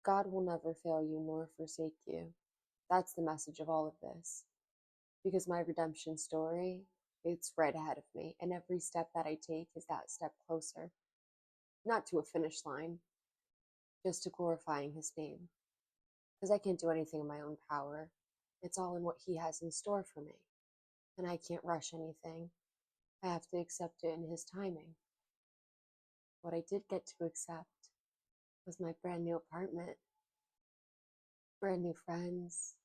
God will never fail you nor forsake you. That's the message of all of this. Because my redemption story, it's right ahead of me. And every step that I take is that step closer. Not to a finish line, just to glorifying his name. Because I can't do anything in my own power. It's all in what he has in store for me. And I can't rush anything. I have to accept it in his timing. What I did get to accept was my brand new apartment, brand new friends,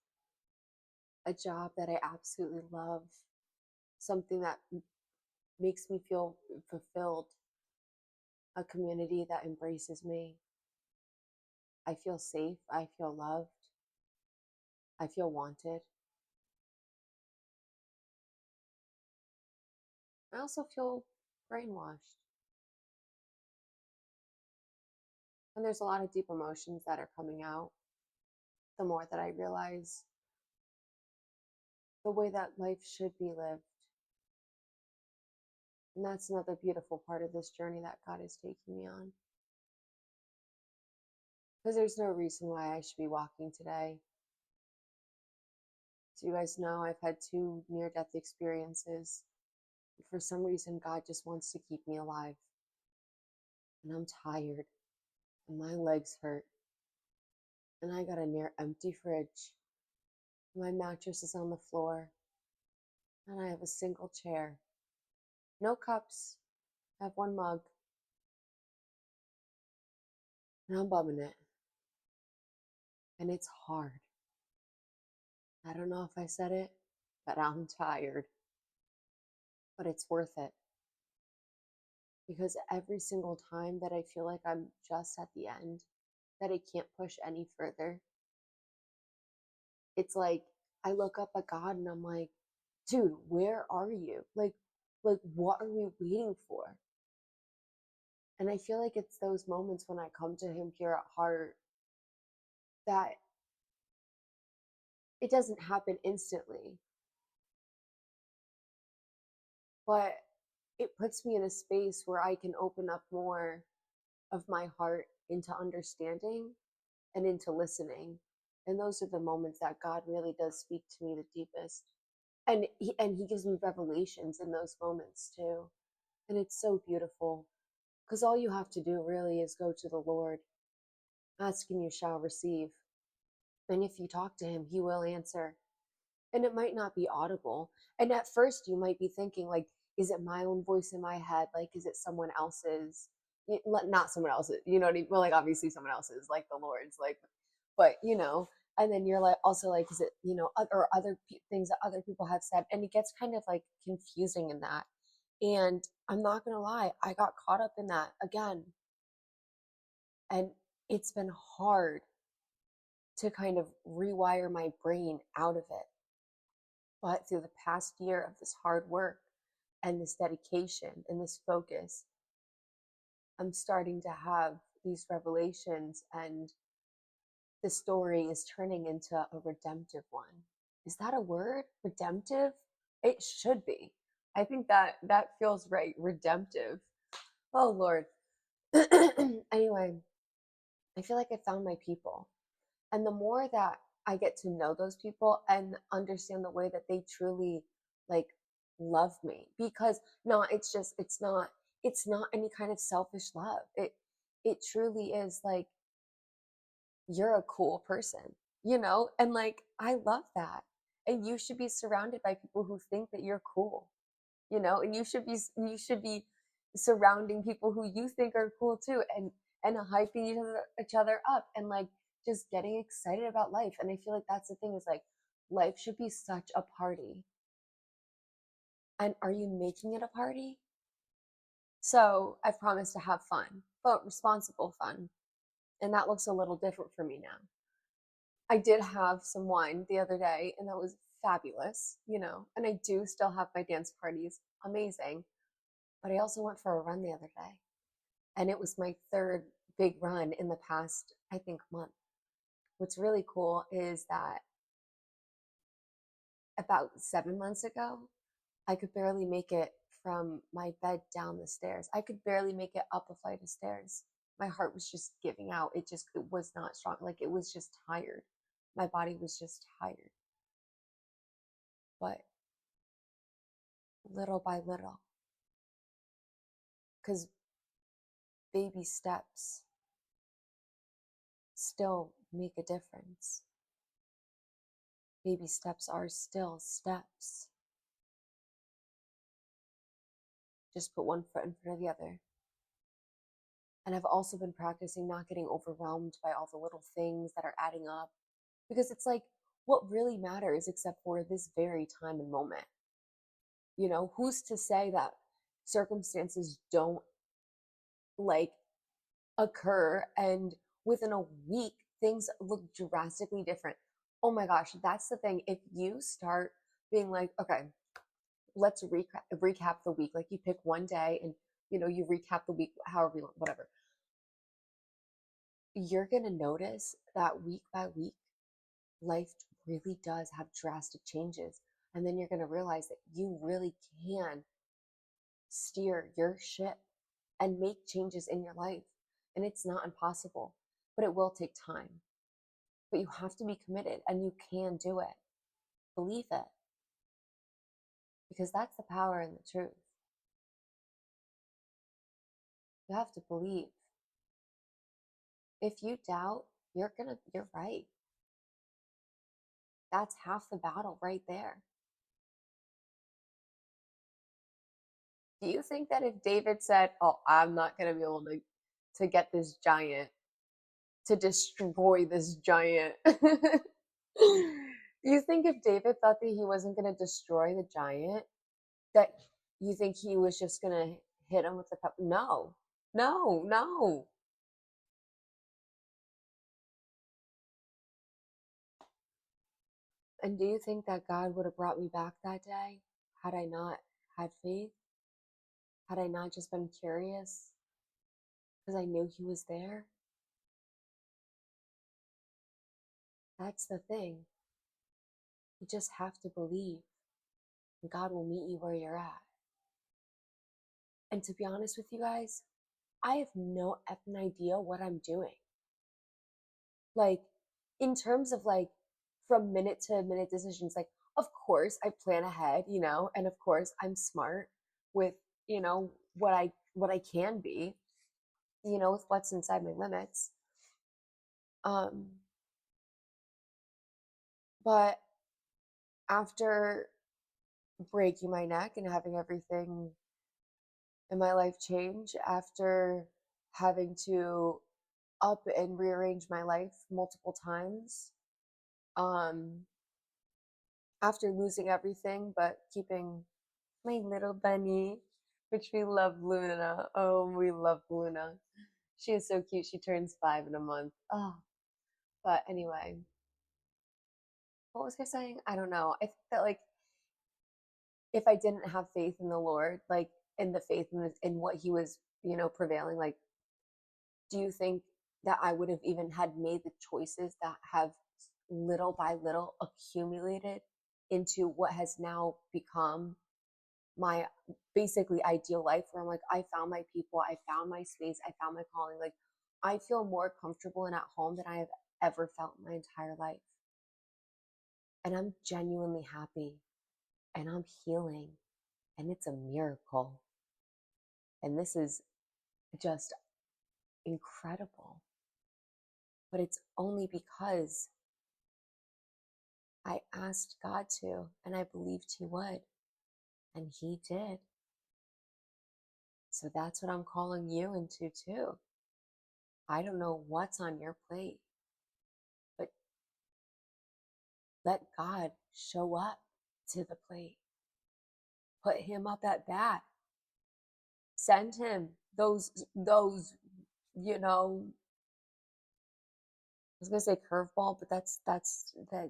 a job that I absolutely love, something that makes me feel fulfilled, a community that embraces me. I feel safe. I feel loved. I feel wanted. I also feel brainwashed. And there's a lot of deep emotions that are coming out the more that I realize the way that life should be lived. And that's another beautiful part of this journey that God is taking me on. Because there's no reason why I should be walking today. So you guys know I've had 2 near-death experiences. For some reason, God just wants to keep me alive. And I'm tired. And my legs hurt. And I got a near empty fridge. My mattress is on the floor. And I have a single chair. No cups. I have 1 mug. And I'm bumming it. And it's hard. I don't know if I said it, but I'm tired. But it's worth it. Because every single time that I feel like I'm just at the end, that I can't push any further, it's like I look up at God and I'm like, dude, where are you? Like what are we waiting for? And I feel like it's those moments when I come to him pure at heart that it doesn't happen instantly, but it puts me in a space where I can open up more of my heart into understanding and into listening. And those are the moments that God really does speak to me the deepest. And he gives me revelations in those moments too. And it's so beautiful because all you have to do really is go to the Lord. Ask and you shall receive. And if you talk to him, he will answer. And it might not be audible. And at first you might be thinking like, is it my own voice in my head? Like, is it someone else's? Not someone else's, you know what I mean? Well, like obviously someone else's, like the Lord's, like, but and then you're like also like, is it, or other things that other people have said, and it gets kind of like confusing in that. And I'm not gonna lie, I got caught up in that again, and it's been hard to kind of rewire my brain out of it. But through the past year of this hard work and this dedication and this focus, I'm starting to have these revelations, and the story is turning into a redemptive one. Is that a word? Redemptive? It should be. I think that feels right. Redemptive. Oh Lord. Anyway, I feel like I found my people. And the more that I get to know those people and understand the way that they truly like love me, because no, it's not any kind of selfish love. It truly is like, you're a cool person. And like I love that. And you should be surrounded by people who think that you're cool. And you should be surrounding people who you think are cool too, and hyping each other up, and like just getting excited about life. And I feel like that's the thing, is like life should be such a party. And are you making it a party? So I've promised to have fun, but responsible fun. And that looks a little different for me now. I did have some wine the other day, and that was fabulous. And I do still have my dance parties. Amazing. But I also went for a run the other day, and it was my third big run in the past, I think, month. What's really cool is that about 7 months ago, I could barely make it from my bed down the stairs. I could barely make it up a flight of stairs. My heart was just giving out. It was not strong. Like it was just tired. My body was just tired. But little by little, because baby steps still make a difference. Baby steps are still steps. Just put one foot in front of the other. And I've also been practicing not getting overwhelmed by all the little things that are adding up. Because it's like, what really matters except for this very time and moment? You know, who's to say that circumstances don't like occur and within a week things look drastically different? Oh my gosh, that's the thing. If you start being like, okay, let's recap the week. Like you pick one day and you recap the week however you want, whatever. You're gonna notice that week by week, life really does have drastic changes. And then you're gonna realize that you really can steer your ship and make changes in your life. And it's not impossible, but it will take time. But you have to be committed and you can do it. Believe it. Because that's the power and the truth. You have to believe. If you doubt, you're right. That's half the battle right there. Do you think that if David said, "Oh, I'm not going to be able to get this giant, to destroy this giant," do you think if David thought that he wasn't going to destroy the giant, that you think he was just going to hit him with the pepper? No, no, no. And do you think that God would have brought me back that day had I not had faith? Had I not just been curious? Because I knew he was there? That's the thing. You just have to believe. And God will meet you where you're at. And to be honest with you guys, I have no effing idea what I'm doing. Like, in terms of like from minute to minute decisions, like, of course I plan ahead, and of course I'm smart with, what I can be, with what's inside my limits. Um, but after breaking my neck and having everything in my life change, after having to up and rearrange my life multiple times, um, after losing everything but keeping my little bunny, which we love Luna. Oh, we love Luna. She is so cute. She turns 5 in a month. Oh, but anyway, what was I saying? I don't know. I think that like if I didn't have faith in the Lord, like in the faith in what He was, prevailing, like, do you think that I would have even had made the choices that have little by little accumulated into what has now become my basically ideal life, where I'm like, I found my people, I found my space, I found my calling. Like, I feel more comfortable and at home than I have ever felt in my entire life. And I'm genuinely happy and I'm healing and it's a miracle. And this is just incredible. But it's only because I asked God to and I believed He would. And He did. So that's what I'm calling you into too. I don't know what's on your plate, but let God show up to the plate. Put Him up at bat. Send Him those, I was gonna say curveball, but that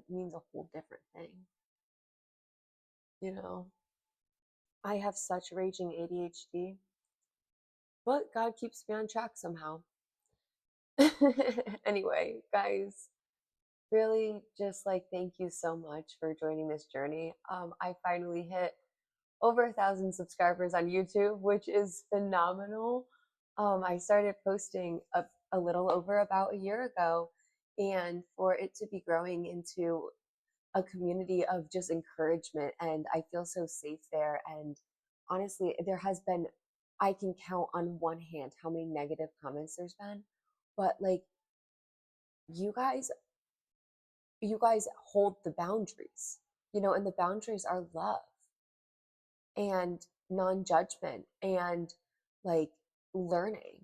means a whole different thing. I have such raging ADHD, but God keeps me on track somehow. Anyway, guys, really just like thank you so much for joining this journey. I finally hit over 1,000 subscribers on YouTube, which is phenomenal. I started posting a little over about a year ago, and for it to be growing into a community of just encouragement, and I feel so safe there. And honestly, there has been, I can count on one hand how many negative comments there's been, but like you guys, you guys hold the boundaries, and the boundaries are love and non-judgment and like learning.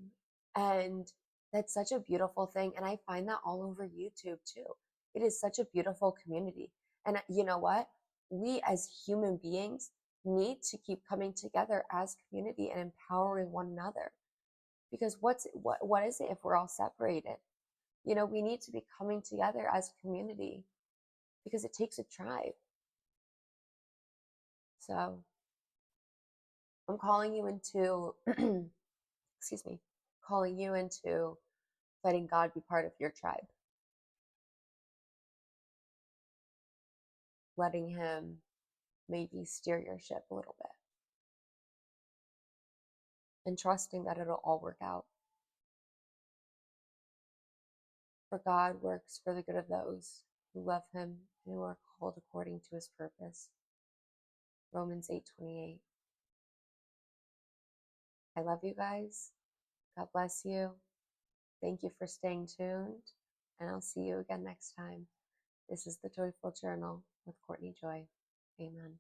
And that's such a beautiful thing, and I find that all over YouTube too. It is such a beautiful community. And you know what, we as human beings need to keep coming together as community and empowering one another, because what is it if we're all separated? We need to be coming together as a community because it takes a tribe. So I'm calling you into excuse me, calling you into letting God be part of your tribe, letting Him maybe steer your ship a little bit, and trusting that it'll all work out. For God works for the good of those who love Him and who are called according to His purpose. Romans 8:28. I love you guys. God bless you. Thank you for staying tuned, and I'll see you again next time. This is the Joyful Journal with Courtney Joy. Amen.